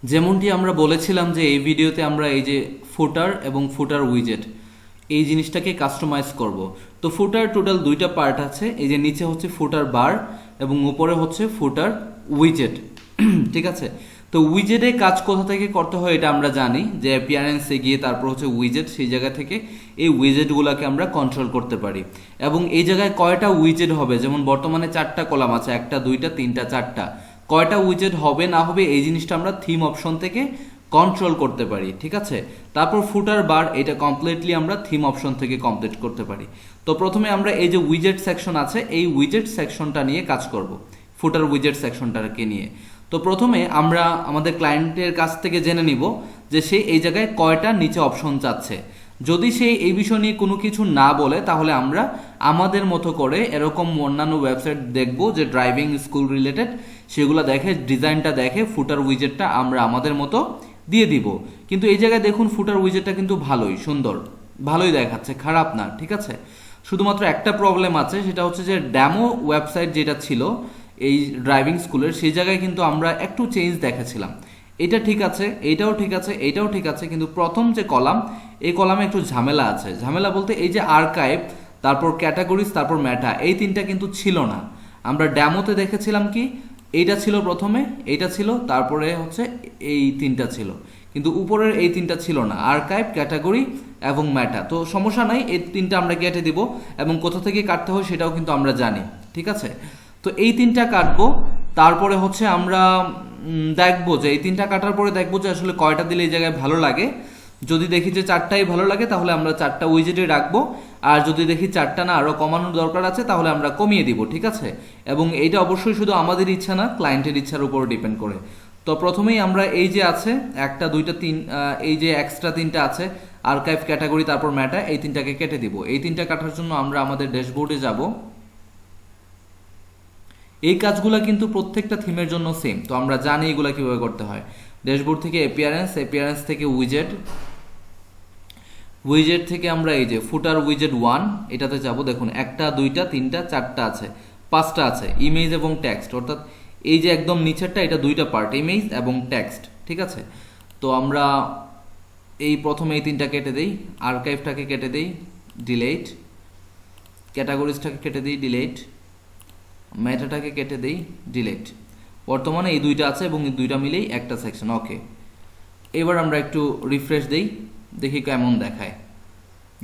যেমনটি আমরা বলেছিলাম যে এই ভিডিওতে আমরা এই যে ফুটার এবং ফুটার উইজেট এই জিনিসটাকে কাস্টমাইজ করব। তো ফুটার টোটাল দুইটা পার্ট আছে, এই যে নিচে হচ্ছে ফুটার বার এবং উপরে হচ্ছে ফুটার উইজেট। ঠিক আছে, তো উইজেটে কাজ কোথা থেকে করতে হয় এটা আমরা জানি, যে অ্যাপিয়ারেন্সে গিয়ে তারপর হচ্ছে উইজেট, সেই জায়গা থেকে এই উইজেটগুলোকে আমরা কন্ট্রোল করতে পারি। এবং এই জায়গায় কয়টা উইজেট হবে, যেমন বর্তমানে 4টা কলাম আছে, 1টা 2টা 3টা 4টা, কয়টা উইজেট হবে না হবে এই জিনিসটা আমরা থিম অপশন থেকে কন্ট্রোল করতে পারি। ঠিক আছে, তারপর ফুটার বার এটা কমপ্লিটলি আমরা থিম অপশন থেকে কমপ্লিট করতে পারি। তো প্রথমে আমরা এই যে উইজেট সেকশন আছে এই উইজেট সেকশনটা নিয়ে কাজ করব, ফুটার উইজেট সেকশনটাকে নিয়ে। তো প্রথমে আমরা আমাদের ক্লায়েন্টের কাছ থেকে জেনে নিব যে সে এই জায়গায় কয়টা নিচে অপশন চাচ্ছে। যদি সে এই বিষয় নিয়ে কোনো কিছু না বলে তাহলে আমরা আমাদের মতো করে এরকম অন্যান্য ওয়েবসাইট দেখব যে ড্রাইভিং স্কুল রিলেটেড, সেগুলো দেখে ডিজাইনটা দেখে ফুটার উইজেটটা আমরা আমাদের মতো দিয়ে দিব। কিন্তু এই জায়গায় দেখুন ফুটার উইজেটটা কিন্তু ভালোই সুন্দর, ভালোই দেখাচ্ছে, খারাপ না। ঠিক আছে, শুধুমাত্র একটা প্রবলেম আছে, সেটা হচ্ছে যে ড্যামো ওয়েবসাইট যেটা ছিল এই ড্রাইভিং স্কুলের, সেই জায়গায় কিন্তু আমরা একটু চেঞ্জ দেখেছিলাম। এটা ঠিক আছে, এইটাও ঠিক আছে, এইটাও ঠিক আছে, কিন্তু প্রথম যে কলাম এই কলামে একটু ঝামেলা আছে। ঝামেলা বলতে এই যে আর্কাইভ, তারপর ক্যাটাগরিজ, তারপর ম্যাটা, এই তিনটা কিন্তু ছিল না। আমরা ড্যামোতে দেখেছিলাম কি এইটা ছিল প্রথমে, এইটা ছিল, তারপরে হচ্ছে এই তিনটা ছিল, কিন্তু উপরের এই তিনটা ছিল না, আর্কাইভ, ক্যাটাগরি এবং ম্যাটা। তো সমস্যা নাই, এই তিনটা আমরা কেটে দিব এবং কোথা থেকে কাটতে হয় সেটাও কিন্তু আমরা জানি। ঠিক আছে, তো এই তিনটা কাটবো, তারপরে হচ্ছে আমরা দেখবো যে এই তিনটা কাটার পরে দেখবো যে আসলে কয়টা দিলে এই জায়গায় ভালো লাগে। যদি দেখি যে 4টাই ভালো লাগে তাহলে আমরা 4টা উইজেটে রাখবো, আর যদি দেখি 4টা না আরও কমানোর দরকার আছে তাহলে আমরা কমিয়ে দিব। ঠিক আছে, এবং এইটা অবশ্যই শুধু আমাদের ইচ্ছা না, ক্লায়েন্টের ইচ্ছার উপর ডিপেন্ড করে। তো প্রথমেই আমরা এই যে আছে 1টা 2টা 3, এই যে এক্সট্রা 3টা আছে আর্কাইভ, ক্যাটাগরি, তারপর ম্যাটা, এই তিনটাকে কেটে দিব। এই তিনটা কাটার জন্য আমরা আমাদের ড্যাশবোর্ডে যাব। এই কাজগুলো কিন্তু প্রত্যেকটা থিমের জন্য সেম, তো আমরা জানি এগুলো কিভাবে করতে হয়। ড্যাশবোর্ড থেকে অ্যাপিয়ারেন্স, অ্যাপিয়ারেন্স থেকে উইজেট, উইজেট থেকে আমরা এই যে ফুটার উইজেট 1 এটাতে যাব। দেখুন 1টা 2টা 3টা 4টা আছে, 5টা আছে, ইমেজ এবং টেক্সট, অর্থাৎ এই যে একদম নিচেরটা এটা 2টা পার্ট, ইমেজ এবং টেক্সট। ঠিক আছে, তো আমরা এই প্রথমে এই তিনটা কেটে দেই, আর্কাইভটাকে কেটে দেই, ডিলেট, ক্যাটাগরিজটাকে কেটে দিই, ডিলেট, মেটাটাকে কেটে দেই, ডিলেট। বর্তমানে এই দুইটা আছে এবং এই দুইটা মিলেই একটা সেকশন। ওকে, এবার আমরা একটু রিফ্রেশ দেই, দেখি কেমন দেখায়।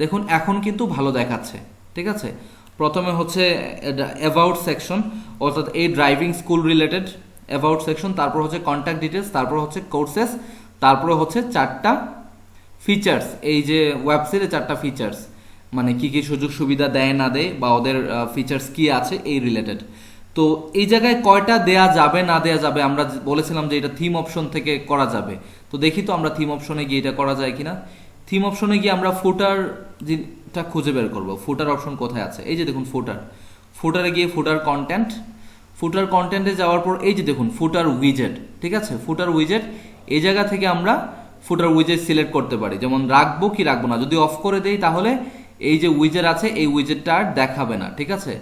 দেখুন এখন কিন্তু ভালো দেখাচ্ছে। ঠিক আছে, প্রথমে হচ্ছে অ্যাবাউট সেকশন, অর্থাৎ এই driving school related about section, তারপর হচ্ছে কন্ট্যাক্ট ডিটেলস, তারপর হচ্ছে কোর্সেস, তারপরে হচ্ছে 4টা ফিচার্স, এই যে ওয়েবসাইটে 4টা ফিচার্স, মানে কি কি সুযোগ সুবিধা দেয় না দেয় বা ওদের ফিচার্স কি আছে এই রিলেটেড। তো এই জায়গায় কয়টা দেয়া যাবে না দেয়া যাবে আমরা বলেছিলাম যে এটা থিম অপশন থেকে করা যাবে। তো দেখি তো আমরা থিম অপশনে গিয়ে এটা করা যায় কিনা। থিম অপশনে গিয়ে আমরা ফুটার যেটা খুঁজে বের করব, ফুটার অপশন কোথায় আছে, এই যে দেখুন ফুটার, ফুটারে গিয়ে ফুটার কন্টেন্ট, ফুটার কন্টেন্টে যাওয়ার পর এই যে দেখুন ফুটার উইজেট। ঠিক আছে, ফুটার উইজেট, এই জায়গা থেকে আমরা ফুটার উইজেট সিলেক্ট করতে পারি, যেমন রাখবো কি রাখবো না। যদি অফ করে দেই তাহলে এই যে উইজেট আছে এই উইজেটটা আর দেখাবে না। ঠিক আছে,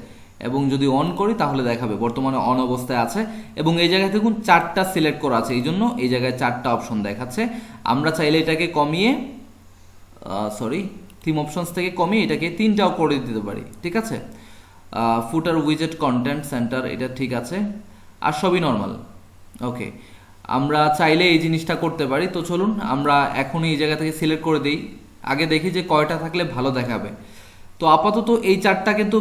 এবং যদি অন করি তাহলে দেখাবে, বর্তমানে অন অবস্থায় আছে। এবং এই জায়গায় দেখুন 4টা সিলেক্ট করা আছে, এই জন্য এই জায়গায় 4টা অপশন দেখাচ্ছে। আমরা চাইলে এটাকে কমিয়ে, সরি, থিম অপশনস থেকে কমিয়ে এটাকে 3টাও করে দিতে পারি। ঠিক আছে, ফুটার উইজেট কন্টেন্ট সেন্টার এটা ঠিক আছে, আর সবই নর্মাল। ওকে, আমরা চাইলে এই জিনিসটা করতে পারি। তো চলুন আমরা এখনই এই জায়গা থেকে সিলেক্ট করে দিই, আগে দেখি যে কয়টা থাকলে ভালো দেখাবে। তো আপাতত এই 4টা কিন্তু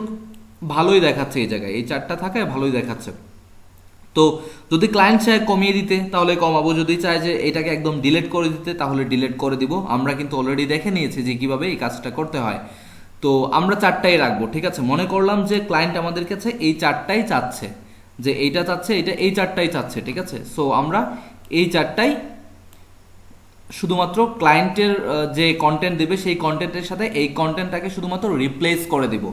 ভালোই দেখাচ্ছে, এই জায়গায় এই 4টা থাকায় ভালোই দেখাচ্ছে। তো যদি ক্লায়েন্ট চায় কমিয়ে দিতে তাহলে কমাবো, যদি চায় যে এটাকে একদম ডিলিট করে দিতে তাহলে ডিলিট করে দিব। আমরা কিন্তু অলরেডি দেখে নিয়েছি যে কিভাবে এই কাজটা করতে হয়। তো আমরা 4টাই রাখবো। ঠিক আছে, মনে করলাম যে ক্লায়েন্ট আমাদের কাছে এই 4টাই চাচ্ছে, যে এইটা চাচ্ছে, এটা এই 4টাই চাচ্ছে। ঠিক আছে, সো আমরা এই 4টাই শুধুমাত্র ক্লায়েন্টের যে কন্টেন্ট দেবে সেই কন্টেন্টের সাথে এই কন্টেন্টটাকে শুধুমাত্র রিপ্লেস করে দিব।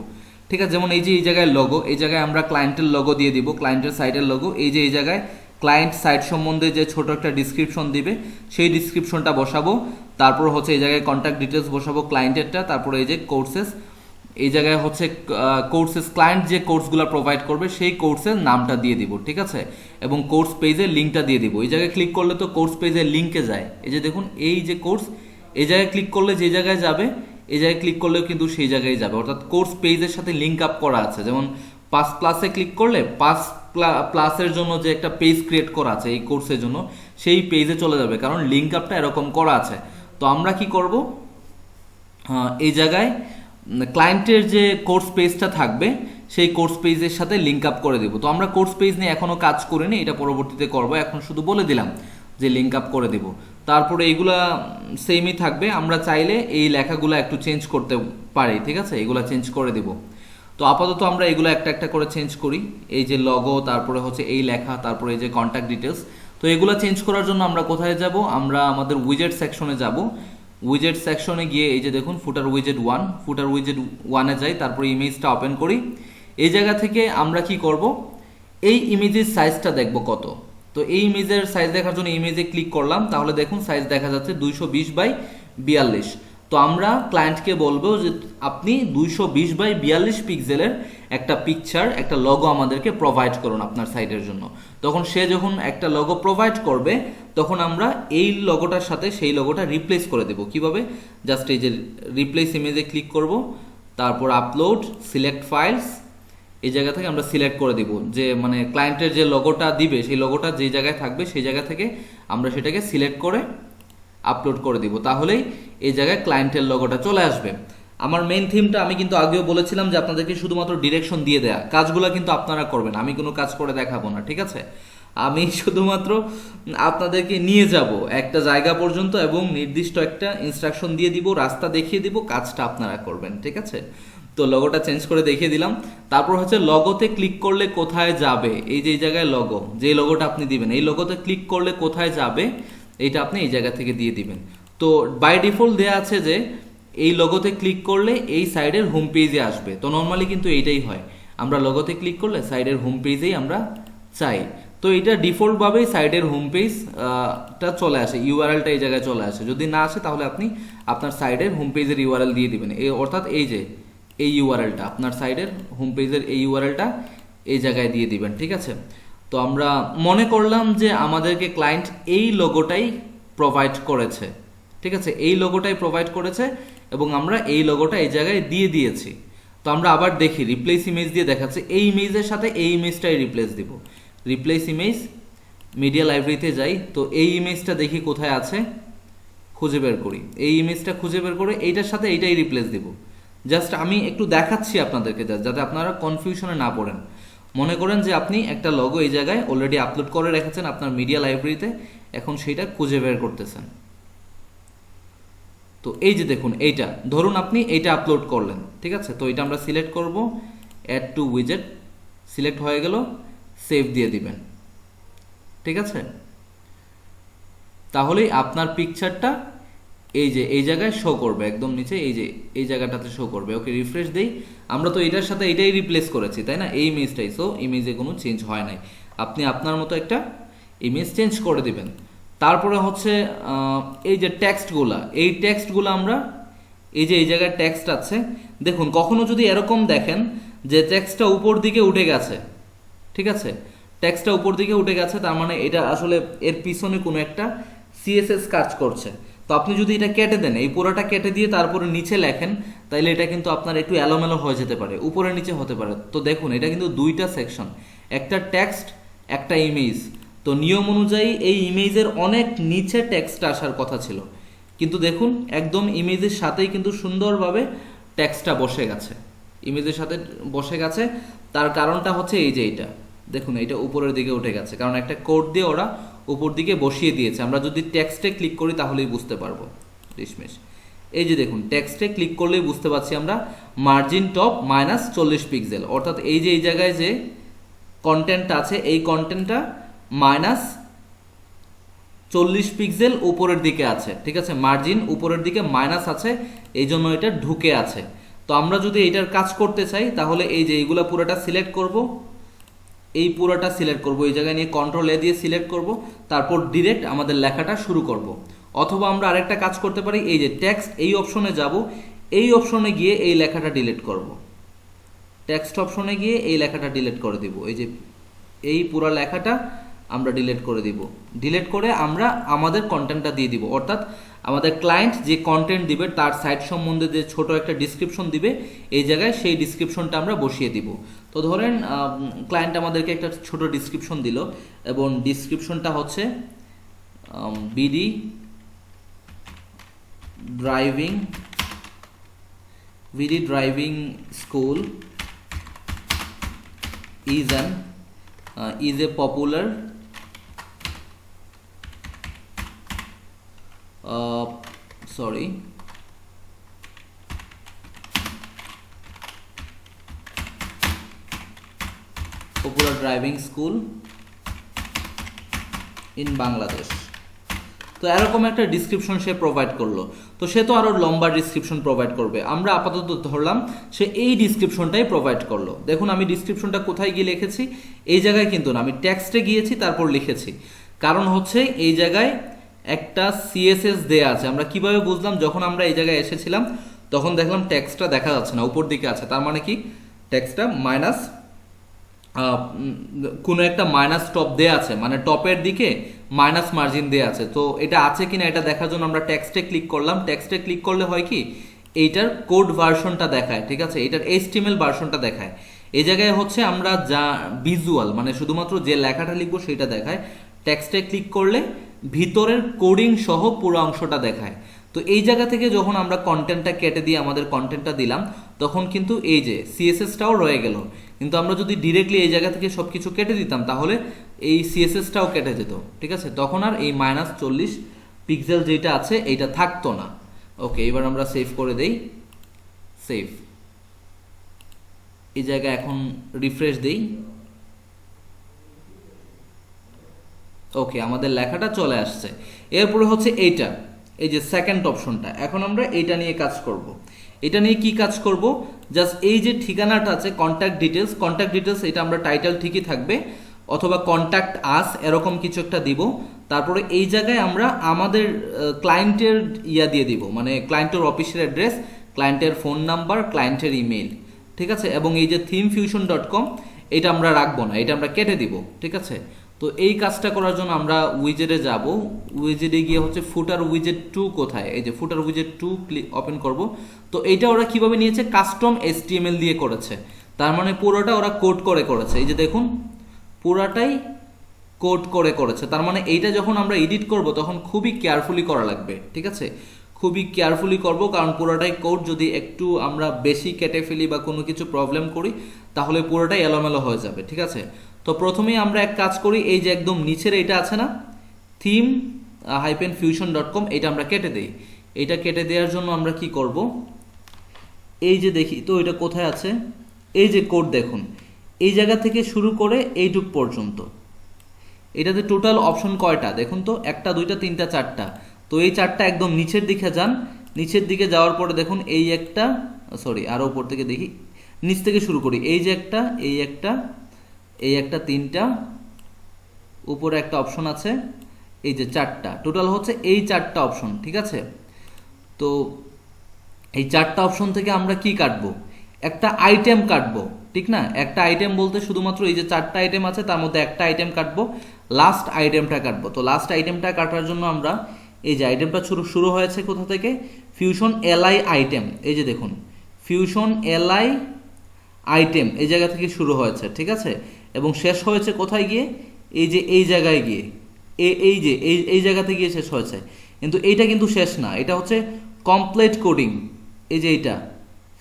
ঠিক আছে, যেমন এই যে এই জায়গায় লোগো, এই জায়গায় আমরা ক্লায়েন্টের লোগো দিয়ে দিব, ক্লায়েন্টের সাইটের লোগো। এই যে এই জায়গায় ক্লায়েন্ট সাইট সম্বন্ধে যে ছোট একটা ডিসক্রিপশন দিবে সেই ডিসক্রিপশনটা বসাবো। তারপর হচ্ছে এই জায়গায় কন্ট্যাক্ট ডিটেলস বসাবো ক্লায়েন্টেরটা, তারপরে এই যে কোর্সেস, এই জায়গায় হচ্ছে কোর্সেস ক্লায়েন্ট যে কোর্সগুলো প্রোভাইড করবে সেই কোর্সের নামটা দিয়ে দিব, ঠিক আছে, এবং কোর্স পেজের লিঙ্কটা দিয়ে দিব। এই জায়গায় ক্লিক করলে তো কোর্স পেজের লিঙ্কে যায়, এই যে দেখুন এই যে কোর্স, এই জায়গায় ক্লিক করলে যে জায়গায় যাবে এই জায়গায় ক্লিক করলেও কিন্তু সেই জায়গায় যাবে, অর্থাৎ কোর্স পেজের সাথে লিঙ্ক আপ করা আছে। যেমন 5+ ক্লিক করলে 5+এর জন্য যে একটা পেজ ক্রিয়েট করা আছে এই কোর্সের জন্য, সেই পেজে চলে যাবে, কারণ লিঙ্ক আপটা এরকম করা আছে। তো আমরা কি করব, এই জায়গায় ক্লায়েন্টের যে কোর্স পেজটা থাকবে সেই কোর্স পেজের সাথে লিঙ্ক আপ করে দেব। তো আমরা কোর্স পেজ নিয়ে এখনও কাজ করিনি, এটা পরবর্তীতে করব, এখন শুধু বলে দিলাম যে লিঙ্ক আপ করে দেব। তারপরে এইগুলা সেমই থাকবে, আমরা চাইলে এই লেখাগুলো একটু চেঞ্জ করতে পারি, ঠিক আছে, এগুলা চেঞ্জ করে দেব। তো আপাতত আমরা এগুলো একটা একটা করে চেঞ্জ করি, এই যে লগো, তারপরে হচ্ছে এই লেখা, তারপরে এই যে কন্ট্যাক্ট ডিটেলস। তো এগুলো চেঞ্জ করার জন্য আমরা কোথায় যাব, আমরা আমাদের উইজেট সেকশনে যাব। উইজেট সেকশনে গিয়ে এই যে দেখুন ফুটার উইজেট 1, ফুটার উইজেট 1-এ যাই, তারপরে ইমেজটা ওপেন করি। এই জায়গা থেকে আমরা কি করব, এই ইমেজের সাইজটা দেখব কত। তো এই ইমেজের সাইজ দেখার জন্য ইমেজে ক্লিক করলাম, তাহলে দেখুন সাইজ দেখা যাচ্ছে 220x42। তো আমরা ক্লায়েন্টকে বলবো যে আপনি 220x42 পিক্সেলের একটা পিকচার, একটা লগো আমাদেরকে প্রোভাইড করুন আপনার সাইটের জন্য। তখন সে যখন একটা লগো প্রোভাইড করবে তখন আমরা এই লগোটার সাথে সেই লগোটা রিপ্লেস করে দেব। কিভাবে, জাস্ট এই যে রিপ্লেস ইমেজে ক্লিক করব, তারপর আপলোড, সিলেক্ট ফাইলস, এই জায়গা থেকে আমরা সিলেক্ট করে দিব যে মানে ক্লায়েন্টের যে লগোটা দিবে সেই লগোটা যে জায়গায় থাকবে সেই জায়গা থেকে আমরা সেটাকে সিলেক্ট করে আপলোড করে দিব, তাহলেই এই জায়গায় ক্লায়েন্টের লগোটা চলে আসবে। আমার মেইন থিমটা আমি কিন্তু আগেও বলেছিলাম যে আপনাদেরকে শুধুমাত্র ডিরেকশন দিয়ে দেয়া, কাজগুলো কিন্তু আপনারা করবেন, আমি কোনো কাজ করে দেখাবো না, ঠিক আছে। আমি শুধুমাত্র আপনাদেরকে নিয়ে যাব একটা জায়গা পর্যন্ত এবং নির্দিষ্ট একটা ইনস্ট্রাকশন দিয়ে দিব, রাস্তা দেখিয়ে দিব, কাজটা আপনারা করবেন, ঠিক আছে। তো লগোটা চেঞ্জ করে দেখিয়ে দিলাম। তারপর হচ্ছে লগোতে ক্লিক করলে কোথায় যাবে, এই যে এই জায়গায় লগো, যে লগোটা আপনি দিবেন এই লগোতে ক্লিক করলে কোথায় যাবে এইটা আপনি এই জায়গা থেকে দিয়ে দিবেন। তো বাই ডিফল্ট দেয়া আছে যে এই লোগোতে ক্লিক করলে এই সাইডের হোম পেজে আসবে। তো নর্মালি কিন্তু এইটাই হয়, আমরা লোগোতে ক্লিক করলে সাইডের হোম পেজেই আমরা চাই। তো এটা ডিফল্টভাবেই সাইডের হোম পেজটা চলে আসে, ইউআরএলটা এই জায়গায় চলে আসে। যদি না আসে তাহলে আপনি আপনার সাইডের হোম পেজের ইউআরএল দিয়ে দিবেন, অর্থাৎ এই যে এই ইউআরএলটা আপনার সাইডের হোম পেজের এই ইউআরএলটা এই জায়গায় দিয়ে দিবেন, ঠিক আছে। তো আমরা মনে করলাম যে আমাদেরকে ক্লায়েন্ট এই লোগোটাই প্রোভাইড করেছে, ঠিক আছে, এই লোগোটাই প্রোভাইড করেছে এবং আমরা এই লোগোটা এই জায়গায় দিয়ে দিয়েছি। তো আমরা আবার দেখি রিপ্লেস ইমেজ দিয়ে দেখাচ্ছে, এই ইমেজের সাথে এই ইমেজটাই রিপ্লেস দিব। রিপ্লেস ইমেজ, মিডিয়া লাইব্রেরিতে যাই, তো এই ইমেজটা দেখি কোথায় আছে, খুঁজে বের করি, এই ইমেজটা খুঁজে বের করে এইটার সাথে এইটাই রিপ্লেস দিব। জাস্ট আমি একটু দেখাচ্ছি আপনাদেরকে, যাতে আপনারা কনফিউশনে না পড়েন। মনে করেন যে আপনি একটা লগো এই জায়গায় অলরেডি আপলোড করে রেখেছেন আপনার মিডিয়া লাইব্রেরিতে, এখন সেইটা খুঁজে বের করতেছেন। তো এই যে দেখুন এইটা, ধরুন আপনি এইটা আপলোড করলেন, ঠিক আছে। তো এটা আমরা সিলেক্ট করব, অ্যাড টু উইজেট, সিলেক্ট হয়ে গেল, সেভ দিয়ে দিবেন, ঠিক আছে। তাহলেই আপনার পিকচারটা এই যে এই জায়গায় শো করবে, একদম নিচে এই যে এই জায়গাটাতে শো করবে। ওকে, রিফ্রেশ দেই, আমরা তো এটার সাথে এটাই রিপ্লেস করেছি, তাই না, এই ইমেজটাই। সো ইমেজে কোনো চেঞ্জ হয় নাই, আপনি আপনার মতো একটা ইমেজ চেঞ্জ করে দিবেন। তারপরে হচ্ছে এই যে টেক্সটগুলা, এই টেক্সটগুলো আমরা এই যে এই জায়গায় টেক্সট আছে, দেখুন কখনো যদি এরকম দেখেন যে টেক্সটটা উপর দিকে উঠে গেছে, ঠিক আছে, টেক্সটটা উপর দিকে উঠে গেছে, তার মানে এটা আসলে এর পিছনে কোনো একটা সিএসএস কাজ করছে। তো আপনি যদি এটা কেটে দেন, এই পুরোটা কেটে দিয়ে তারপরে নিচে লেখেন, তাইলে এটা কিন্তু আপনার একটু এলোমেলো হয়ে যেতে পারে, উপরে নিচে হতে পারে। তো দেখুন এটা কিন্তু দুইটা সেকশন, একটা টেক্সট একটা ইমেজ। তো নিয়ম অনুযায়ী এই ইমেজের অনেক নিচে টেক্সট আসার কথা ছিল, কিন্তু দেখুন একদম ইমেজের সাথেই কিন্তু সুন্দরভাবে টেক্সটটা বসে গেছে, ইমেজের সাথে বসে গেছে। তার কারণটা হচ্ছে এই যে এইটা দেখুন, এটা উপরের দিকে উঠে গেছে, কারণ একটা কোড দিয়ে ওরা উপর দিকে বসিয়ে দিয়েছে। আমরা যদি টেক্সটে ক্লিক করি তাহলেই বুঝতে পারবো। রিশমেশ, এই যে দেখুন টেক্সটে ক্লিক করলেই বুঝতে পারছি আমরা, মার্জিন টপ -40 পিক্সেল, অর্থাৎ এই যে এই জায়গায় যে কন্টেন্টটা আছে এই কন্টেন্টটা -40 পিক্সেল উপরের দিকে আছে, ঠিক আছে, মার্জিন উপরের দিকে মাইনাস আছে, এই জন্য এটা ঢুকে আছে। তো আমরা যদি এটার কাজ করতে চাই তাহলে এই যে এইগুলা পুরোটা সিলেক্ট করব, এই পুরোটা সিলেক্ট করব, এই জায়গায় নিয়ে কন্ট্রোল-A দিয়ে সিলেক্ট করব, তারপর ডিরেক্ট আমাদের লেখাটা শুরু করব। অথবা আমরা আরেকটা কাজ করতে পারি, এই যে টেক্সট এই অপশনে যাব, এই অপশনে গিয়ে এই লেখাটা ডিলিট করব, টেক্সট অপশনে গিয়ে এই লেখাটা ডিলিট করে দিব। এই যে এই পুরো লেখাটা আমরা ডিলিট করে দিব। ডিলিট করে আমরা আমাদের কন্টেন্টটা দিয়ে দিব, অর্থাৎ আমাদের ক্লায়েন্ট যে কন্টেন্ট দিবে তার সাইট সম্বন্ধে যে ছোট একটা ডিসক্রিপশন দিবে, এই জায়গায় সেই ডিসক্রিপশনটা আমরা বসিয়ে দিব। তো ধরেন ক্লায়েন্ট আমাদেরকে একটা ছোট ডিসক্রিপশন দিল, এবং ডিসক্রিপশনটা হচ্ছে BD driving school is a popular driving school in Bangladesh। তো এরকম একটা ডিসক্রিপশন সে প্রোভাইড করলো। তো সে তো আরো লম্বা ডিসক্রিপশন প্রোভাইড করবে, আমরা আপাতত ধরলাম সে এই ডিসক্রিপশনটাই প্রোভাইড করলো। দেখুন আমি ডিসক্রিপশনটা কোথায় গিয়ে লিখেছি, এই জায়গায় কিন্তু না, আমি টেক্সটে গিয়েছি তারপর লিখেছি। কারণ হচ্ছে এই জায়গায় একটা সিএসএস দেয়া আছে। আমরা কিভাবে বুঝলাম, যখন আমরা এই জায়গায় এসেছিলাম তখন দেখলাম টেক্সটটা দেখা যাচ্ছে না, উপর দিকে আছে, তার মানে কি টেক্সটটা মাইনাস কোনো একটা মাইনাস টপ দেয়া আছে, মানে টপের দিকে মাইনাস মার্জিন দেয়া আছে। তো এটা আছে কিনা এটা দেখার জন্য আমরা টেক্সটে ক্লিক করলাম। টেক্সটে ক্লিক করলে হয় কি, এইটার কোড ভার্সনটা দেখায়, ঠিক আছে, এটার HTML ভার্সনটা দেখায়। এই জায়গায় হচ্ছে আমরা যা ভিজুয়াল, মানে শুধুমাত্র যে লেখাটা লিখবো সেটা দেখায়। টেক্সটে ক্লিক করলে ভিতরের কোডিং সহ পুরো অংশটা দেখায়। তো এই জায়গা থেকে যখন আমরা কন্টেন্টটা কেটে দিয়ে আমাদের কন্টেন্টটা দিলাম, তখন কিন্তু এই যে সিএসএসটাও রয়ে গেল। কিন্তু আমরা যদি ডিরেক্টলি এই জায়গা থেকে সব কিছু কেটে দিতাম তাহলে এই সিএসএসটাও কেটে যেত, ঠিক আছে, তখন আর এই -40 পিক্সেল যেটা আছে এইটা থাকতো না। ওকে, এবার আমরা সেভ করে দেই, সেভ। এই জায়গায় এখন রিফ্রেশ দেই। ওকে, আমাদের লেখাটা চলে আসছে। এরপরে হচ্ছে এইটা, এই যে সেকেন্ড অপশনটা, এখন আমরা এইটা নিয়ে কাজ করব। এটা নিয়ে কি কাজ করব, জাস্ট এই যে ঠিকানাটা আছে কন্ট্যাক্ট ডিটেলস, এটা আমরা টাইটেল ঠিকই থাকবে, অথবা কন্ট্যাক্ট আস এরকম কিছু একটা দিব। তারপরে এই জায়গায় আমরা আমাদের ক্লায়েন্টের দিয়ে দিব, মানে ক্লায়েন্টের অফিসের অ্যাড্রেস, ক্লায়েন্টের ফোন নাম্বার, ক্লায়েন্টের ইমেল, ঠিক আছে। এবং এই যে themefusion.com এটা আমরা রাখবো না, এটা আমরা কেটে দিব, ঠিক আছে। তো এই কাজটা করার জন্য আমরা উইজেটে যাব। উইজেটে গিয়ে হচ্ছে ফুটার উইজেট 2 কোথায়, এই যে ফুটার উইজেট 2 ওপেন করব। তো এইটা ওরা কিভাবে নিয়েছে, কাস্টম HTML দিয়ে করেছে, তার মানে পুরোটা ওরা কোড করে করেছে। এই যে দেখুন পুরাটাই কোড করে করেছে, তার মানে এইটা যখন আমরা এডিট করব তখন খুবই কেয়ারফুলি করা লাগবে, ঠিক আছে, খুবই কেয়ারফুলি করব, কারণ পুরোটাই কোড, যদি একটু আমরা বেশি কেটে ফেলি বা কোনো কিছু প্রবলেম করি তাহলে পুরোটাই এলোমেলো হয়ে যাবে, ঠিক আছে। তো প্রথমেই আমরা এক কাজ করি, এই যে একদম নিচের এইটা আছে না theme-fusion.com, এটা আমরা কেটে দেই। এটা কেটে দেওয়ার জন্য আমরা কি করব, এই যে দেখি তো এটা কোথায় আছে, এই যে কোড দেখুন, এই জায়গা থেকে শুরু করে এইটুক পর্যন্ত, এটাতে টোটাল অপশন কয়টা দেখুন তো, 1 2 3 4টা। তো এই 4টা একদম নিচের দিকে যান, নিচের দিকে যাওয়ার পরে দেখুন এই একটা, সরি আরো উপর থেকে দেখি, নিচ থেকে শুরু করি, এই যে একটা, এই একটা, এই একটা, 3টা, উপরে একটা অপশন আছে, এই যে 4টা, টোটাল হচ্ছে এই 4টা অপশন, ঠিক আছে। তো এই 4টা অপশন থেকে আমরা কি কাটবো, একটা আইটেম কাটবো, ঠিক না। একটা আইটেম বলতে শুধুমাত্র এই যে 4টা আইটেম আছে তার মধ্যে একটা আইটেম কাটবো, লাস্ট আইটেমটা কাটবো। তো লাস্ট আইটেমটা কাটার জন্য আমরা এই যে আইটেমটা শুরু হয়েছে কোথা থেকে, ফিউশন এলআই আইটেম, এই যে দেখুন ফিউশন এলআই আইটেম এই জায়গা থেকে শুরু হয়েছে, ঠিক আছে, এবং শেষ হয়েছে কোথায় গিয়ে, এই যে এই জায়গায় গিয়ে, এই যে এই জায়গাতে গিয়ে শেষ হয়েছে। কিন্তু এইটা কিন্তু শেষ না, এটা হচ্ছে কমপ্লিট কোডিং, এই যে এইটা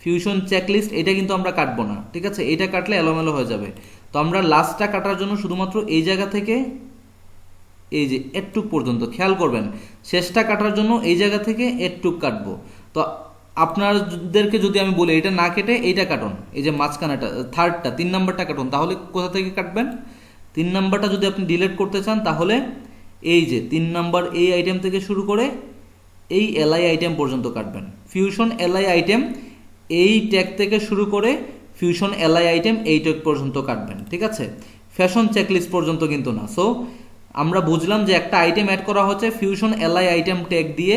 ফিউশন চেকলিস্ট, এটা কিন্তু আমরা কাটবো না, ঠিক আছে, এটা কাটলে এলোমেলো হয়ে যাবে। তো আমরা লাস্টটা কাটার জন্য শুধুমাত্র এই জায়গা থেকে এই যে এটুক পর্যন্ত, খেয়াল করবেন, শেষটা কাটার জন্য এই জায়গা থেকে এটুক কাটবো। তো আপনাদেরকে যদি আমি বলি এটা না কেটে এইটা কাটুন, এই যে মাঝখানেটা থার্ডটা 3 নাম্বারটা কাটুন, তাহলে কোথা থেকে কাটবেন, 3 নাম্বারটা যদি আপনি ডিলিট করতে চান তাহলে এই যে 3 নাম্বার এই আইটেম থেকে শুরু করে এই এলআই আইটেম পর্যন্ত কাটবেন। ফিউশন এলআই আইটেম এই ট্যাগ থেকে শুরু করে ফিউশন এলআই আইটেম এই ট্যাগ পর্যন্ত কাটবেন, ঠিক আছে, ফ্যাশন চেকলিস্ট পর্যন্ত কিন্তু না। সো আমরা বুঝলাম যে একটা আইটেম অ্যাড করা হচ্ছে ফিউশন এলআই আইটেম ট্যাগ দিয়ে,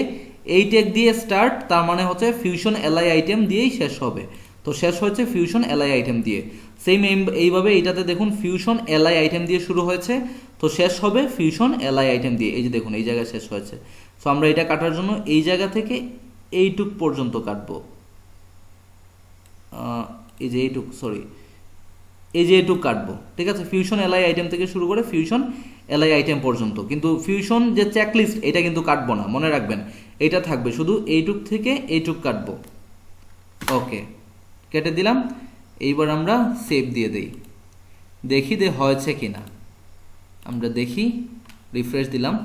এই ট্যাগ দিয়ে স্টার্ট, তার মানে হচ্ছে ফিউশন এলআই আইটেম দিয়েই শেষ হবে। তো শেষ হয়েছে ফিউশন এলআই আইটেম দিয়ে। সেম এইভাবে এইটাতে দেখুন ফিউশন এলআই আইটেম দিয়ে শুরু হয়েছে, তো শেষ হবে ফিউশন এলআই আইটেম দিয়ে। এই যে দেখুন এই জায়গায় শেষ হয়েছে। সো আমরা এটা কাটার জন্য এই জায়গা থেকে এইটুক পর্যন্ত কাটবো, এই যে এইটুক, সরি এই যে এইটুক কাটবো, ঠিক আছে। ফিউশন এলআই আইটেম থেকে শুরু করে ফিউশন এলআই আইটেম পর্যন্ত, কিন্তু ফিউশন যে চেকলিস্ট এটা কিন্তু কাটবো না, মনে রাখবেন এটা থাকবে, শুধু এইটুক থেকে এইটুক কাটবো। ওকে, কেটে দিলাম। এইবার আমরা সেভ দিয়ে দেই, দেখি হয়েছে কি না। আমরা দেখি, রিফ্রেশ দিলাম,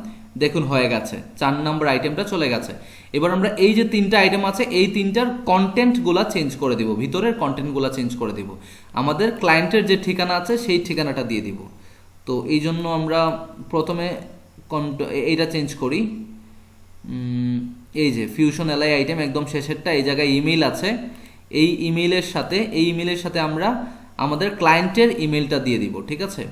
দেখুন হয়ে গেছে, 4 নম্বর আইটেমটা চলে গেছে। এবার আমরা এই যে 3টা আইটেম আছে এই 3টার কন্টেন্টগুলো চেঞ্জ করে দিব, ভিতরের কন্টেন্টগুলো চেঞ্জ করে দিব, আমাদের ক্লায়েন্টের যে ঠিকানা আছে সেই ঠিকানাটা দিয়ে দিব। তো এই জন্য আমরা প্রথমে এইটা চেঞ্জ করি। এই যে ফিউশন এলআই আইটেম একদম শেষেরটা, এই জায়গায় ইমেল আছে, এই ইমেলের সাথে আমরা আমাদের ক্লায়েন্টের ইমেলটা দিয়ে দিব, ঠিক আছে।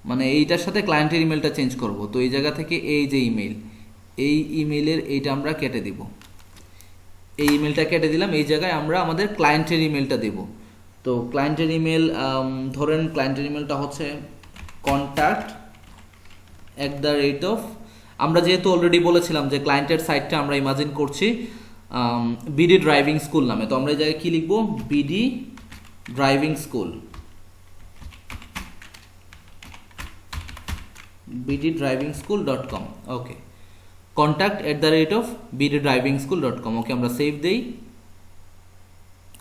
মানে এইটার সাথে ক্লায়েন্টের ইমেলটা চেঞ্জ করব। তো এই জায়গা থেকে এই যে ইমেল, এই ইমেলের এইটা আমরা কেটে দিব, এই ইমেলটা কেটে দিলাম। এই জায়গায় আমরা আমাদের ক্লায়েন্টের ইমেলটা দেব। তো ক্লায়েন্টের ইমেল, ধরেন ক্লায়েন্টের ইমেলটা হচ্ছে contact@, আমরা যেহেতু অলরেডি বলেছিলাম যে ক্লায়েন্টের সাইটটা আমরা ইমাজিন করছি বিডি ড্রাইভিং স্কুল নামে, তো আমরা এই জায়গায় কি লিখবো, বিডি ড্রাইভিং স্কুল, bddrivingschool.com। ওকে, contact@bddrivingschool.com। ওকে, আমরা সেভ দেই,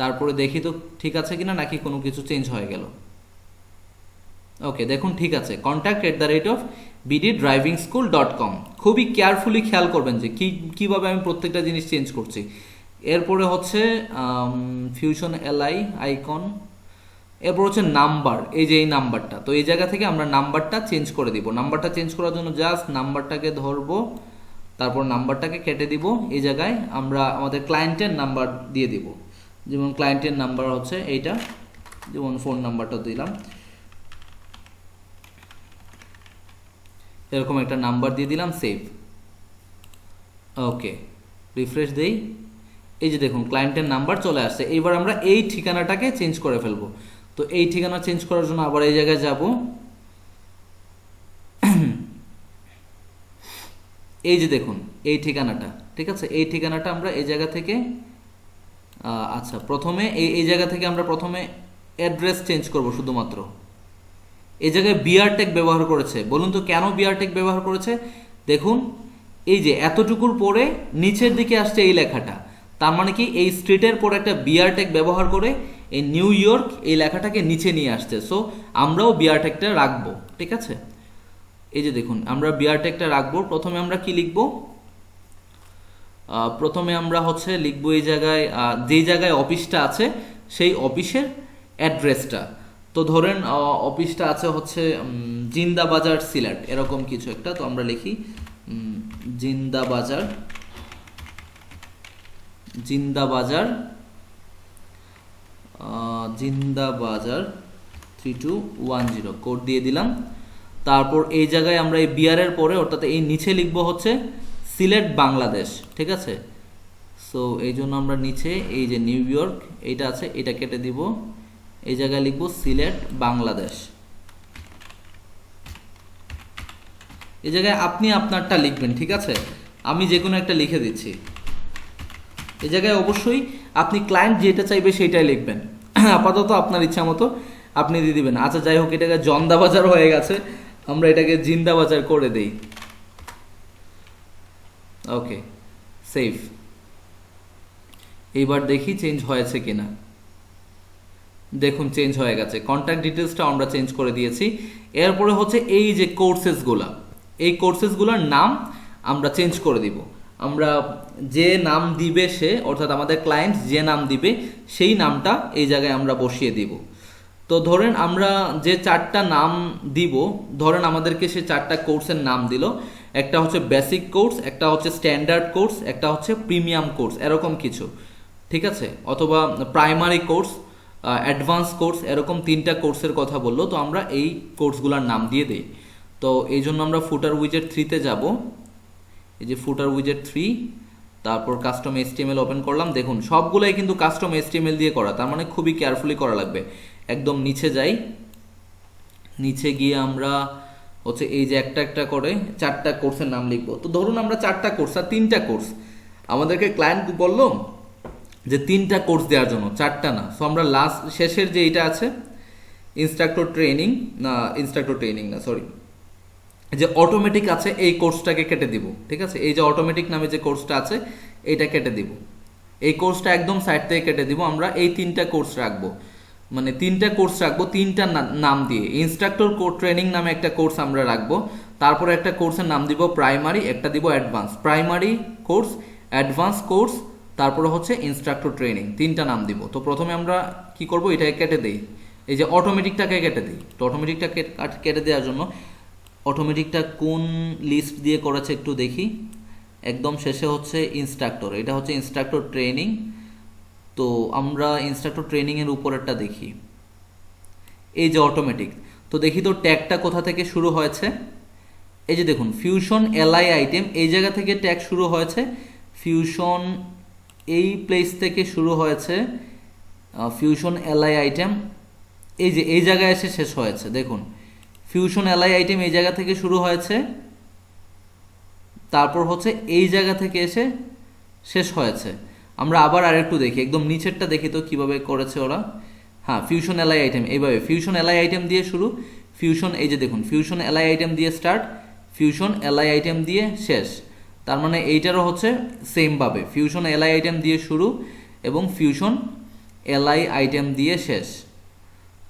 তারপরে দেখি তো ঠিক আছে কিনা, নাকি কোনো কিছু চেঞ্জ হয়ে গেল। ওকে, দেখুন ঠিক আছে, contact@bddrivingschool.com। খুবই কেয়ারফুলি খেয়াল করবেন যে কিভাবে আমি প্রত্যেকটা জিনিস চেঞ্জ করছি। এরপরে হচ্ছে ফিউশন এলআই আইকন, এরপর হচ্ছে নাম্বার, এই যে এই নাম্বারটা, তো এই জায়গা থেকে আমরা নাম্বারটা চেঞ্জ করে দিব। নাম্বারটা চেঞ্জ করার জন্য জাস্ট নাম্বারটাকে ধরবো, তারপর নাম্বারটাকে কেটে দিব। এই জায়গায় আমরা আমাদের ক্লায়েন্টের নাম্বার দিয়ে দিব, যেমন ক্লায়েন্টের নাম্বার হচ্ছে এইটা, যেমন ফোন নাম্বারটা দিলাম, এরকম একটা নাম্বার দিয়ে দিলাম, সেভ। ওকে, রিফ্রেশ দেই, এই যে দেখুন ক্লায়েন্টের নাম্বার চলে আসছে। এইবার আমরা এই ঠিকানাটাকে চেঞ্জ করে ফেলবো। তো এই ঠিকানা চেঞ্জ করার জন্য আবার এই জায়গায় যাব, এই যে দেখুন এই ঠিকানাটা, ঠিক আছে। এই ঠিকানাটা আমরা এই জায়গা থেকে আচ্ছা প্রথমে এই জায়গা থেকে আমরা প্রথমে অ্যাড্রেস চেঞ্জ করব শুধুমাত্র। এই জায়গায় বিআর ট্যাগ ব্যবহার করেছে, বলুন তো কেন বিআর ট্যাগ ব্যবহার করেছে। দেখুন এই যে এতটুকুর পরে নিচের দিকে আসছে এই লেখাটা, তার মানে কি এই স্ট্রিটের পর একটা বিআর ট্যাগ ব্যবহার করে এই নিউ ইয়র্ক এই লেখাটাকে নিচে নিয়ে আসছে। সো আমরাও বিআর ট্যাগটা রাখবো, ঠিক আছে। এই যে দেখুন আমরা বিআর ট্যাগটা রাখবো। প্রথমে আমরা কি লিখবো, প্রথমে আমরা হচ্ছে লিখবো এই জায়গায় যেই জায়গায় অফিসটা আছে সেই অফিসের অ্যাড্রেসটা। তো ধরেন অফিসটা আছে হচ্ছে জিন্দাবাজার সিলেট, এরকম কিছু একটা। তো আমরা লিখি জিন্দাবাজার 3210 কোড দিয়ে দিলাম। তারপর এই জায়গায় আমরা এই বিআরের পরে অর্থাৎ এই নিচে লিখবো হচ্ছে সিলেট বাংলাদেশ, ঠিক আছে। সো এই জন্য আমরা নিচে এই যে নিউ ইয়র্ক এইটা আছে এটা কেটে দিব, এই জায়গায় লিখবো সিলেট বাংলাদেশ। এই জায়গায় আপনি আপনারটা লিখবেন, ঠিক আছে। আমি যে কোনো একটা লিখে দিচ্ছি। এই জায়গায় অবশ্যই আপনি ক্লায়েন্ট যেটা চাইবে সেটাই লিখবেন, আপাতত আপনার ইচ্ছা মতো আপনি দিয়ে দিবেন। আচ্ছা যাই হোক, এটাকে জন্দাবাজার হয়ে গেছে, আমরা এটাকে জিন্দাবাজার করে দেই। ওকে, সেভ। এইবার দেখি চেঞ্জ হয়েছে কিনা। দেখুন চেঞ্জ হয়ে গেছে, কন্ট্যাক্ট ডিটেলসটা আমরা চেঞ্জ করে দিয়েছি। এরপরে হচ্ছে এই যে কোর্সেসগুলা, এই কোর্সেসগুলোর নাম আমরা চেঞ্জ করে দিব। আমরা যে নাম দিবে সে, অর্থাৎ আমাদের ক্লায়েন্ট যে নাম দিবে সেই নামটা এই জায়গায় আমরা বসিয়ে দিব। তো ধরেন আমরা যে 4টা নাম দিব, ধরেন আমাদেরকে সে 4টা কোর্সের নাম দিল, একটা হচ্ছে বেসিক কোর্স, একটা হচ্ছে স্ট্যান্ডার্ড কোর্স, একটা হচ্ছে প্রিমিয়াম কোর্স, এরকম কিছু, ঠিক আছে। অথবা প্রাইমারি কোর্স, অ্যাডভান্স কোর্স, এরকম 3টা কোর্সের কথা বললো। তো আমরা এই কোর্সগুলোর নাম দিয়ে দিই। তো এই জন্য আমরা ফুটার উইজেট 3-তে যাব। এই যে ফুটার উইজেট 3, তারপর কাস্টম HTML ওপেন করলাম। দেখুন সবগুলাই কিন্তু কাস্টম HTML দিয়ে করা, তার মানে খুবই কেয়ারফুলি করা লাগবে। একদম নিচে যাই, নিচে গিয়ে আমরা হচ্ছে এই যে একটা একটা করে 4টা কোর্সের নাম লিখবো। তো ধরুন আমরা 4টা কোর্স আর 3টা কোর্স, আমাদেরকে ক্লায়েন্ট বললো যে 3টা কোর্স দেওয়ার জন্য, 4টা না। সো আমরা লাস্ট শেষের যে এইটা আছে ইনস্ট্রাক্টর ট্রেনিং না সরি, যে অটোমেটিক আছে এই কোর্সটাকে কেটে দিব। ঠিক আছে, এই যে অটোমেটিক নামে যে কোর্সটা আছে এইটা কেটে দিব, এই কোর্সটা একদম সাইড থেকে কেটে দিব। আমরা এই 3টা কোর্স রাখবো, মানে 3টা কোর্স রাখবো 3টা নাম দিয়ে। ইনস্ট্রাক্টর ট্রেনিং নামে একটা কোর্স আমরা রাখবো, তারপরে একটা কোর্সের নাম দিব প্রাইমারি, একটা দিব advance. Primary course, advance course, তারপরে হচ্ছে ইনস্ট্রাক্টর ট্রেনিং, 3টা নাম দিব। তো প্রথমে আমরা কি করব, এটাকে কেটে দেই, এই যে অটোমেটিকটাকে কেটে দিই। তো অটোমেটিকটা কেটে দেওয়ার জন্য অটোমেটিকটা কোন লিস্ট দিয়ে করেছে একটু দেখি। একদম শেষে হচ্ছে ইনস্ট্রাক্টর, এটা হচ্ছে ইনস্ট্রাক্টর ট্রেনিং। তো আমরা ইনস্ট্রাক্টর ট্রেনিংয়ের উপরেরটা দেখি, এই যে অটোমেটিক। তো দেখি তো ট্যাগটা কোথা থেকে শুরু হয়েছে। এই যে দেখুন ফিউশন এলআই আইটেম, এই জায়গা থেকে ট্যাগ শুরু হয়েছে। ফিউশন এই প্লেস থেকে শুরু হয়েছে, ফিউশন এলআই আইটেম এই যে এই জায়গায় এসে শেষ হয়েছে। দেখুন ফিউশন এলআই আইটেম এই জায়গা থেকে শুরু হয়েছে, তারপর হচ্ছে এই জায়গা থেকে এসে শেষ হয়েছে। আমরা আবার আরেকটু দেখি, একদম নিচেরটা দেখি তো কিভাবে করেছে ওরা। হ্যাঁ, ফিউশন এলআই আইটেম এইভাবে, ফিউশন এলআই আইটেম দিয়ে শুরু, ফিউশন এই যে দেখুন ফিউশন এলআই আইটেম দিয়ে স্টার্ট, ফিউশন এলআই আইটেম দিয়ে শেষ। তার মানে এইটারও হচ্ছে সেমভাবে ফিউশন এলআই আইটেম দিয়ে শুরু এবং ফিউশন এলআই আইটেম দিয়ে শেষ।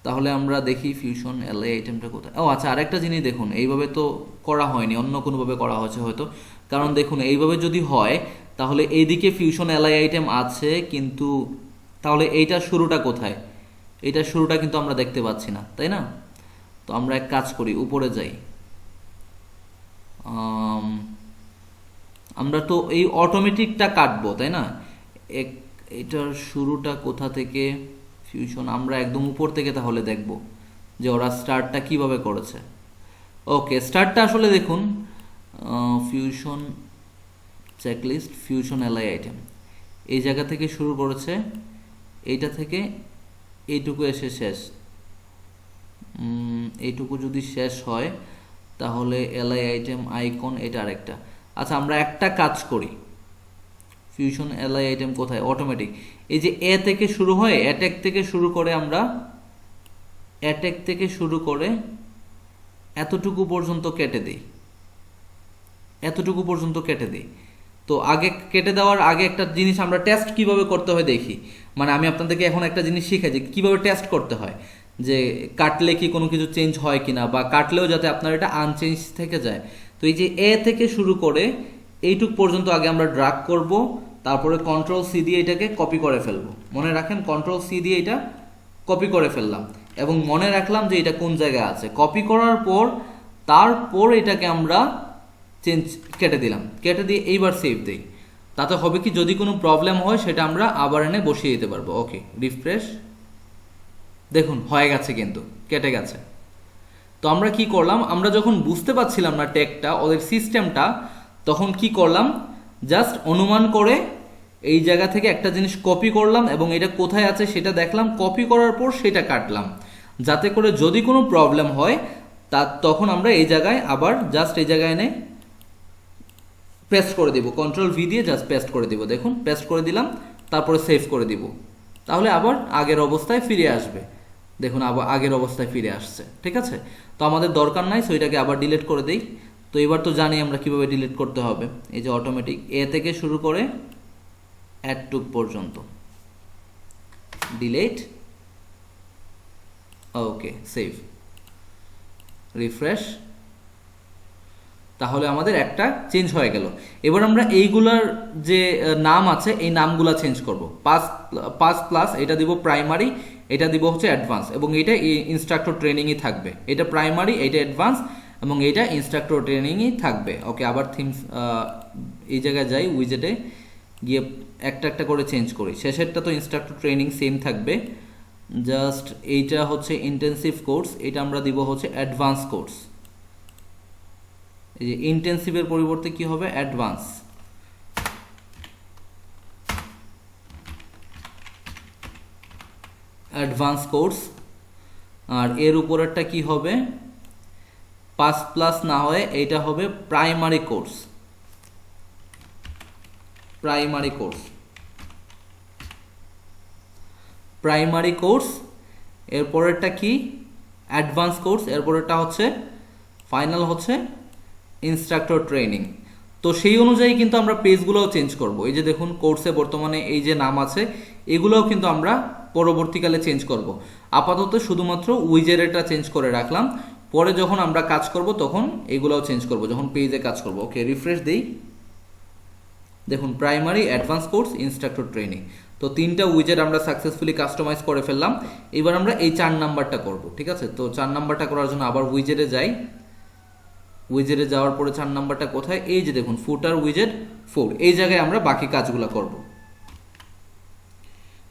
তাহলে আমরা দেখি ফিউশন এলআই আইটেমটা কোথায়। ও আচ্ছা, আরেকটা জিনিস দেখুন, এইভাবে তো করা হয়নি, অন্য কোনোভাবে করা হয়েছে হয়তো। কারণ দেখুন এইভাবে যদি হয় তাহলে এইদিকে ফিউশন এলআই আইটেম আছে, কিন্তু তাহলে এইটার শুরুটা কোথায়, এইটার শুরুটা কিন্তু আমরা দেখতে পাচ্ছি না, তাই না? তো আমরা এক কাজ করি, উপরে যাই। আমরা তো এই অটোমেটিকটা কাটবো, তাই না? এটার শুরুটা কোথা থেকে ফিউশন, আমরা একদম উপর থেকে তাহলে দেখব যে ওরা স্টার্টটা কিভাবে করেছে। ওকে, স্টার্টটা আসলে দেখুন fusion checklist, fusion LI item এই জায়গা থেকে শুরু করেছে, এইটা থেকে এইটুকু এসে শেষ। এইটুকু যদি শেষ হয় তাহলে এলআই আইটেম আইকন এটা আরেকটা। আচ্ছা, আমরা একটা কাজ করি, ফিউশন এলআই আইটেম কোথায়, অটোমেটিক এই যে এ থেকে শুরু হয়, অ্যাটাক থেকে শুরু করে, আমরা অ্যাটাক থেকে শুরু করে এতটুকু পর্যন্ত কেটে দিই, এতটুকু পর্যন্ত কেটে দিই। তো আগে কেটে দেওয়ার আগে একটা জিনিস আমরা টেস্ট কিভাবে করতে হয় দেখি। মানে আমি আপনাদেরকে এখন একটা জিনিস শিখাই যে কিভাবে টেস্ট করতে হয়, যে কাটলে কি কোনো কিছু চেঞ্জ হয় কিনা, বা কাটলেও যাতে আপনার এটা আনচেঞ্জ থেকে যায়। তো এই যে এ থেকে শুরু করে এইটুক পর্যন্ত আগে আমরা ড্রাগ করব, তারপরে কন্ট্রোল সি দিয়ে এটাকে কপি করে ফেলবো। মনে রাখেন, কন্ট্রোল সি দিয়ে এটা কপি করে ফেললাম এবং মনে রাখলাম যে এটা কোন জায়গায় আছে। কপি করার পর তারপর এটাকে আমরা কেটে দিলাম, কেটে দিয়ে এইবার সেভ দিই। তাতে হবে কি, যদি কোনো প্রবলেম হয় সেটা আমরা আবার এনে বসিয়ে দিতে পারবো। ওকে, রিফ্রেশ, দেখুন হয়ে গেছে, কিন্তু কেটে গেছে। তো আমরা কি করলাম, আমরা যখন বুঝতে পারছিলাম না টেকটা, ওদের সিস্টেমটা, তখন কি করলাম, জাস্ট অনুমান করে এই জায়গা থেকে একটা জিনিস কপি করলাম এবং এটা কোথায় আছে সেটা দেখলাম, কপি করার পর সেটা কাটলাম, যাতে করে যদি কোনো প্রবলেম হয় তখন আমরা এই জায়গায় আবার জাস্ট এই জায়গায় এনে পেস্ট করে দিব, কন্ট্রোল ভি দিয়ে জাস্ট পেস্ট করে দিব। দেখুন পেস্ট করে দিলাম, তারপরে সেভ করে দিব, তাহলে আবার আগের অবস্থায় ফিরে আসবে। দেখুন আবার আগের অবস্থায় ফিরে আসছে। ঠিক আছে, তো আমাদের দরকার নাই, সো এটাকে আবার ডিলিট করে দেই। তো এবার তো জানি আমরা কিভাবে ডিলিট করতে হবে। এই যে অটোমেটিক এ থেকে শুরু করে অ্যাডটুক পর্যন্ত ডিলিট। ওকে, সেভ, রিফ্রেশ, তাহলে আমাদের একটা চেঞ্জ হয়ে গেল। এবার আমরা এইগুলার যে নাম আছে এই নামগুলা চেঞ্জ করব। পাস প্লাস এটা দিব প্রাইমারি, এটা দিব হচ্ছে অ্যাডভান্স, এবং এটা ইনস্ট্রাক্টর ট্রেনিংই থাকবে। এটা প্রাইমারি, এটা অ্যাডভান্স, এবং এটা ইনস্ট্রাক্টর ট্রেনিংই থাকবে। ওকে, আবার থিমস এই জায়গায় যাই, উইজেটে গিয়ে একটা একটা করে চেঞ্জ করি। শেষেরটা তো ইনস্ট্রাক্টর ট্রেনিং সেম থাকবে, জাস্ট এইটা হচ্ছে ইন্টেন্সিভ কোর্স, এটা আমরা দিব হচ্ছে অ্যাডভান্স কোর্স। এই যে ইন্টেন্সিভের পরিবর্তে কি হবে, অ্যাডভান্স। Advance course. আর এর উপরেরটা কি হবে, 5+ না হয়ে এটা হবে primary course. Primary course, primary course. এরপরেরটা কি, অ্যাডভান্স কোর্স। এরপরেরটা হচ্ছে ফাইনাল হচ্ছে ইনস্ট্রাক্টর ট্রেনিং। তো সেই অনুযায়ী কিন্তু আমরা পেজগুলোও চেঞ্জ করব। এই যে দেখুন কোর্সে বর্তমানে এই যে নাম আছে, এগুলোও কিন্তু আমরা পরবর্তীকালে চেঞ্জ করব। আপাতত শুধুমাত্র উইজেরেটা চেঞ্জ করে রাখলাম, পরে যখন আমরা কাজ করব তখন এগুলোও চেঞ্জ করব, যখন পেজে কাজ করব। ওকে, রিফ্রেশ দেই। দেখুন primary, advance course, instructor training. তো 3টা উইজেট আমরা সাকসেসফুলি কাস্টমাইজ করে ফেললাম। এবার আমরা এই 4 নাম্বারটা করব, ঠিক আছে। তো 4 নাম্বারটা করার জন্য আবার উইজেটে যাই। উইজেটে যাওয়ার পরে 4 নাম্বারটা কোথায়, এই যে দেখুন ফুটার উইজেট 4, এই জায়গায় আমরা বাকি কাজগুলো করব।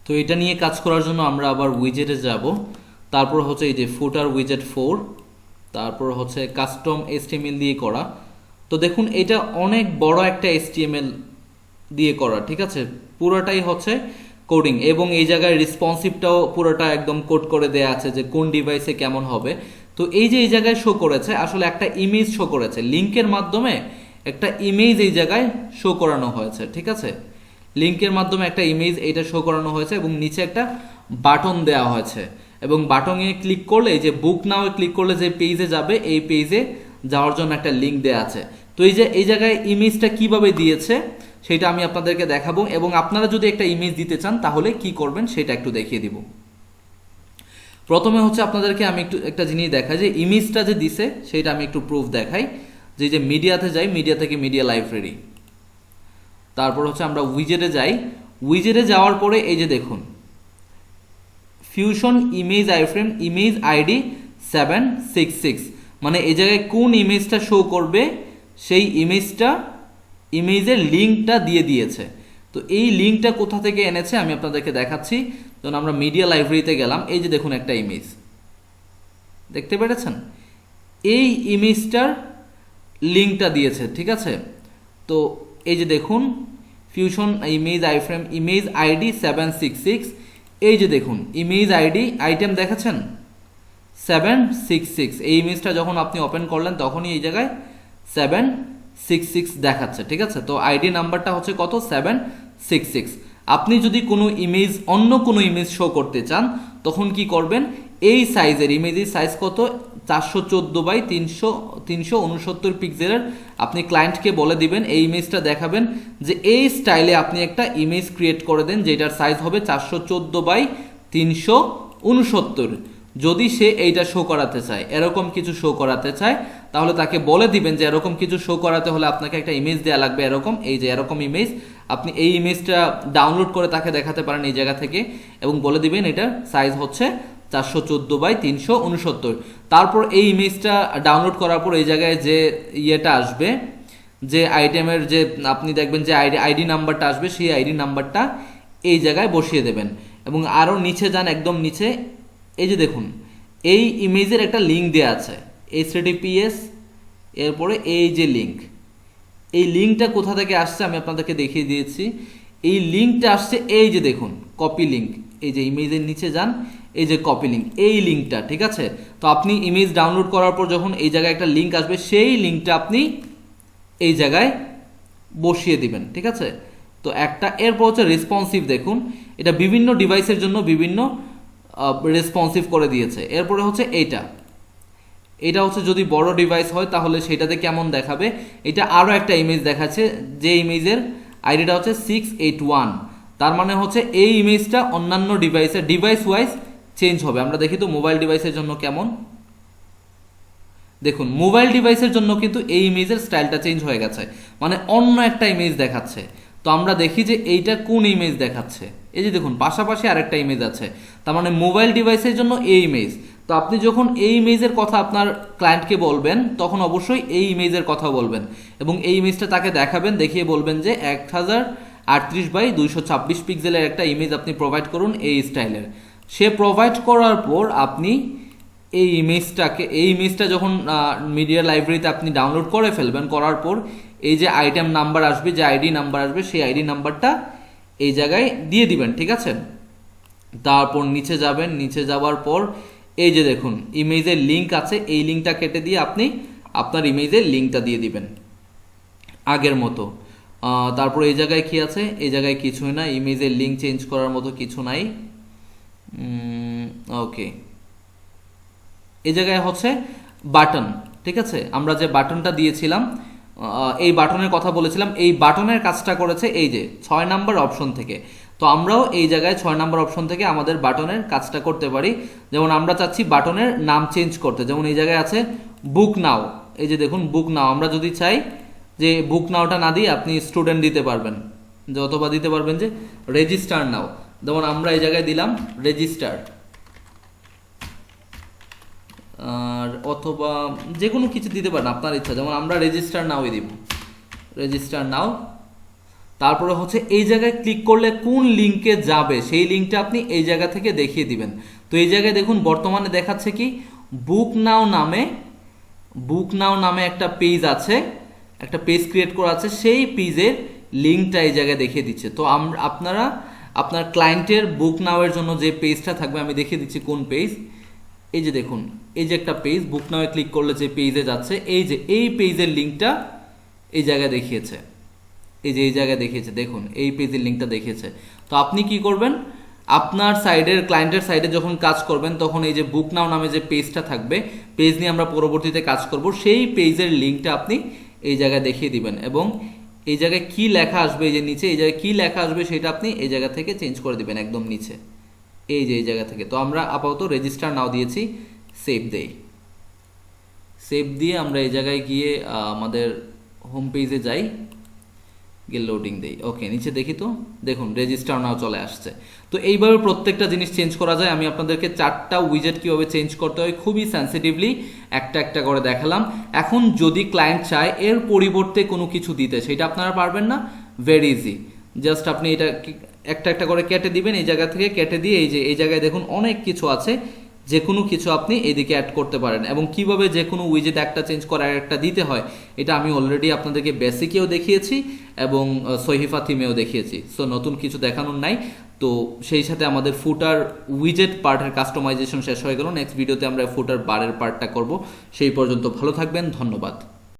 তো এটা নিয়ে কাজ করার জন্য আমরা আবার উইজেটে যাব। তারপর হচ্ছে এই যে ফুটার উইজেট 4, তারপর হচ্ছে কাস্টম HTML দিয়ে করা। তো দেখুন এটা অনেক বড় একটা HTML দিয়ে করা, ঠিক আছে। পুরোটাই হচ্ছে কোডিং, এবং এই জায়গায় রেসপন্সিভটাও পুরোটা একদম কোড করে দেয়া আছে যে কোন ডিভাইসে কেমন হবে। তো এই যে এই জায়গায় শো করেছে, আসলে একটা ইমেজ শো করেছে, লিঙ্কের মাধ্যমে একটা ইমেজ এই জায়গায় শো করানো হয়েছে, ঠিক আছে। লিঙ্কের মাধ্যমে একটা ইমেজ এইটা শো করানো হয়েছে, এবং নিচে একটা বাটন দেওয়া হয়েছে, এবং বাটনে ক্লিক করলে এই যে বুক নাও ক্লিক করলে যে পেজে যাবে, এই পেজে যাওয়ার জন্য একটা লিঙ্ক দেওয়া আছে। তো এই যে এই জায়গায় ইমেজটা কিভাবে দিয়েছে সেটা আমি আপনাদেরকে দেখাবো, এবং আপনারা যদি একটা ইমেজ দিতে চান তাহলে কি করবেন সেটা একটু দেখিয়ে দিব। প্রথমে হচ্ছে আপনাদেরকে আমি একটু একটা জিনিস দেখাই, যে ইমেজটা যে দিছে সেটা আমি একটু প্রুফ দেখাই। যে মিডিয়াতে যাই, মিডিয়া থেকে মিডিয়া লাইব্রেরি, তারপর হচ্ছে আমরা উইজেটে যাই। উইজেটে যাওয়ার পরে এই যে দেখুন fusion image iframe image ID 766, মানে এই জায়গায় কোন ইমেজটা শো করবে সেই ইমেজের লিঙ্কটা দিয়ে দিয়েছে। তো এই লিঙ্কটা কোথা থেকে এনেছে আমি আপনাদেরকে দেখাচ্ছি। যখন আমরা মিডিয়া লাইব্রেরিতে গেলাম, এই যে দেখুন একটা ইমেজ দেখতে পেরেছেন, এই ইমেজটার লিঙ্কটা দিয়েছে, ঠিক আছে। তো এই যে দেখুন fusion image iframe image ID 766, এই যে দেখুন ইমেজ আইডি আইটেম দেখাচ্ছেন 766। এই ইমেজটা যখন আপনি ওপেন করলেন তখনই এই জায়গায় 766 দেখাচ্ছে, ঠিক আছে। তো আইডি নাম্বারটা হচ্ছে কত, 766। আপনি যদি কোনো ইমেজ অন্য কোনো ইমেজ শো করতে চান তখন কি করবেন, এই সাইজের ইমেজের সাইজ কত, 414x369 পিক্সেলের আপনি ক্লায়েন্টকে বলে দিবেন, এই ইমেজটা দেখাবেন যে এই স্টাইলে আপনি একটা ইমেজ ক্রিয়েট করে দেন যেটার সাইজ হবে 414x369। যদি সে এইটা শো করাতে চায়, এরকম কিছু শো করাতে চায়, তাহলে তাকে বলে দিবেন যে এরকম কিছু শো করাতে হলে আপনাকে একটা ইমেজ দেওয়া লাগবে, এরকম এই যে এরকম ইমেজ। আপনি এই ইমেজটা ডাউনলোড করে তাকে দেখাতে পারেন এই জায়গা থেকে, এবং বলে দিবেন এটার সাইজ হচ্ছে 414x369। তারপর এই ইমেজটা ডাউনলোড করার পর এই জায়গায় যে ইয়েটা আসবে, যে আইটেমের যে আপনি দেখবেন যে আইডি নাম্বারটা আসবে, সেই আইডি নাম্বারটা এই জায়গায় বসিয়ে দেবেন। এবং আরও নিচে যান, একদম নিচে এই যে দেখুন এই ইমেজের একটা লিঙ্ক দেওয়া আছে HTTPS, এরপরে এই যে লিঙ্ক, এই লিঙ্কটা কোথা থেকে আসছে আমি আপনাদেরকে দেখিয়ে দিয়েছি। এই লিঙ্কটা আসছে এই যে দেখুন কপি লিঙ্ক, এই যে ইমেজের নিচে যান, এই যে কপি লিঙ্ক, এই লিঙ্কটা, ঠিক আছে। তো আপনি ইমেজ ডাউনলোড করার পর যখন এই জায়গায় একটা লিঙ্ক আসবে, সেই লিঙ্কটা আপনি এই জায়গায় বসিয়ে দিবেন, ঠিক আছে। তো একটা, এরপর হচ্ছে রেসপন্সিভ, দেখুন এটা বিভিন্ন ডিভাইসের জন্য বিভিন্ন রেসপন্সিভ করে দিয়েছে। এরপরে হচ্ছে এটা হচ্ছে যদি বড় ডিভাইস হয় তাহলে সেটাতে কেমন দেখাবে, এটা আরও একটা ইমেজ দেখাচ্ছে, যে ইমেজের আইডিটা হচ্ছে 681। তার মানে হচ্ছে এই ইমেজটা অন্যান্য ডিভাইস ওয়াইজ চেঞ্জ হবে। আমরা দেখি তো মোবাইল ডিভাইসের জন্য কেমন, দেখুন মোবাইল ডিভাইসের জন্য কিন্তু এই ইমেজের স্টাইলটা চেঞ্জ হয়ে গেছে, মানে অন্য একটা ইমেজ দেখাচ্ছে। তো আমরা দেখি যে এইটা কোন ইমেজ দেখাচ্ছে, এই যে দেখুন পাশাপাশি আরেকটা ইমেজ আছে, তার মানে মোবাইল ডিভাইসের জন্য এই ইমেজ। তো আপনি যখন এই ইমেজের কথা আপনার ক্লায়েন্টকে বলবেন তখন অবশ্যই এই ইমেজের কথা বলবেন, এবং এই ইমেজটা তাকে দেখাবেন, দেখিয়ে বলবেন যে 1038x226 পিক্সেলের একটা ইমেজ আপনি প্রোভাইড করুন এই স্টাইলের। সে প্রোভাইড করার পর আপনি এই ইমেজটা যখন মিডিয়া লাইব্রেরিতে আপনি ডাউনলোড করে ফেলবেন, করার পর এই যে আইটেম নাম্বার আসবে, যে আইডি নাম্বার আসবে, সেই আইডি নাম্বারটা এই জায়গায় দিয়ে দিবেন, ঠিক আছে। তারপর নিচে যাবেন, নিচে যাওয়ার পর এই যে দেখুন ইমেজের লিঙ্ক আছে, এই লিঙ্কটা কেটে দিয়ে আপনি আপনার ইমেজের লিঙ্কটা দিয়ে দিবেন আগের মতো। তারপর এই জায়গায় কি আছে, এই জায়গায় কিছুই না, ইমেজের লিঙ্ক চেঞ্জ করার মতো কিছু নাই। ওকে, এই জায়গায় হচ্ছে বাটন, ঠিক আছে। আমরা যে বাটনটা দিয়েছিলাম, এই বাটনের কথা বলেছিলাম, এই বাটনের কাজটা করেছে এই যে 6 নাম্বার অপশন থেকে। তো আমরাও এই জায়গায় 6 নাম্বার অপশন থেকে আমাদের বাটনের কাজটা করতে পারি। যেমন আমরা চাচ্ছি বাটনের নাম চেঞ্জ করতে, যেমন এই জায়গায় আছে বুক নাও, এই যে দেখুন বুক নাও। আমরা যদি চাই যে বুক নাওটা না দিয়ে আপনি স্টুডেন্ট দিতে পারবেন, যে অথবা দিতে পারবেন যে রেজিস্টার নাও, যেমন আমরা এই জায়গায় দিলাম রেজিস্টার, আর অথবা যে কোনো কিছু দিতে পারেন আপনার ইচ্ছা, যেমন আমরা রেজিস্টার নাওই দিব, রেজিস্টার নাও। তারপরে হচ্ছে এই জায়গায় ক্লিক করলে কোন লিঙ্কে যাবে সেই লিঙ্কটা আপনি এই জায়গা থেকে দেখিয়ে দিবেন। তো এই জায়গায় দেখুন বর্তমানে দেখাচ্ছে কি বুক নাও নামে একটা পেজ আছে, একটা পেজ ক্রিয়েট করা আছে, সেই পেজের লিঙ্কটা এই জায়গায় দেখিয়ে দিচ্ছে। তো আপনারা আপনার ক্লায়েন্টের বুক নাওয়ের জন্য যে পেজটা থাকবে, আমি দেখিয়ে দিচ্ছি কোন পেজ। এই যে দেখুন এই যে একটা পেজ, বুক নাওয়ে ক্লিক করলে যে পেজে যাচ্ছে, এই যে এই পেজের লিঙ্কটা এই জায়গায় দেখিয়েছে, এই যে এই জায়গায় দেখিয়েছে, দেখুন এই পেজের লিঙ্কটা দেখিয়েছে। তো আপনি কি করবেন, আপনার সাইডের ক্লায়েন্টের সাইডে যখন কাজ করবেন তখন এই যে বুক নাও নামে যে পেজটা থাকবে, পেজ নিয়ে আমরা পরবর্তীতে কাজ করব, সেই পেজের লিঙ্কটা আপনি এই জায়গায় দেখিয়ে দিবেন। এবং এই জায়গায় কি লেখা আসবে, এই যে নিচে এই জায়গায় কি লেখা আসবে সেটা আপনি এই জায়গা থেকে চেঞ্জ করে দিবেন একদম নিচে, এই যে এই জায়গা থেকে। তো আমরা আপাতত রেজিস্টার নাও দিয়েছি, সেভ দেই। সেভ দিয়ে আমরা এই জায়গায় গিয়ে আমাদের হোম পেজে যাই, গিয়ে লোডিং দেই। ওকে, নিচে দেখি তো দেখুন রেজিস্টার নাও চলে আসছে। তো এইভাবে প্রত্যেকটা জিনিস চেঞ্জ করা যায়। আমি আপনাদেরকে 4টা উইজেট কীভাবে চেঞ্জ করতে হয় খুবই সেন্সিটিভলি একটা একটা করে দেখালাম। এখন যদি ক্লায়েন্ট চায় এর পরিবর্তে কোনো কিছু দিতে, সেটা আপনারা পারবেন না, ভেরি ইজি। জাস্ট আপনি এটা একটা একটা করে কেটে দিবেন, এই জায়গা থেকে কেটে দিয়ে এই যে এই জায়গায় দেখুন অনেক কিছু আছে, যে কোনো কিছু আপনি এদিকে অ্যাড করতে পারেন। এবং কিভাবে যে কোনো উইজেট একটা চেঞ্জ করে আর একটা দিতে হয়, এটা আমি অলরেডি আপনাদেরকে বেসিকেও দেখিয়েছি এবং সহিফা থিমেও দেখিয়েছি। সো নতুন কিছু দেখানোর নাই। তো সেই সাথে আমাদের ফুটার উইজেট পার্টের কাস্টমাইজেশন শেষ হয়ে গেল। নেক্সট ভিডিওতে আমরা ফুটার বারের পার্টটা করব। সেই পর্যন্ত ভালো থাকবেন, ধন্যবাদ।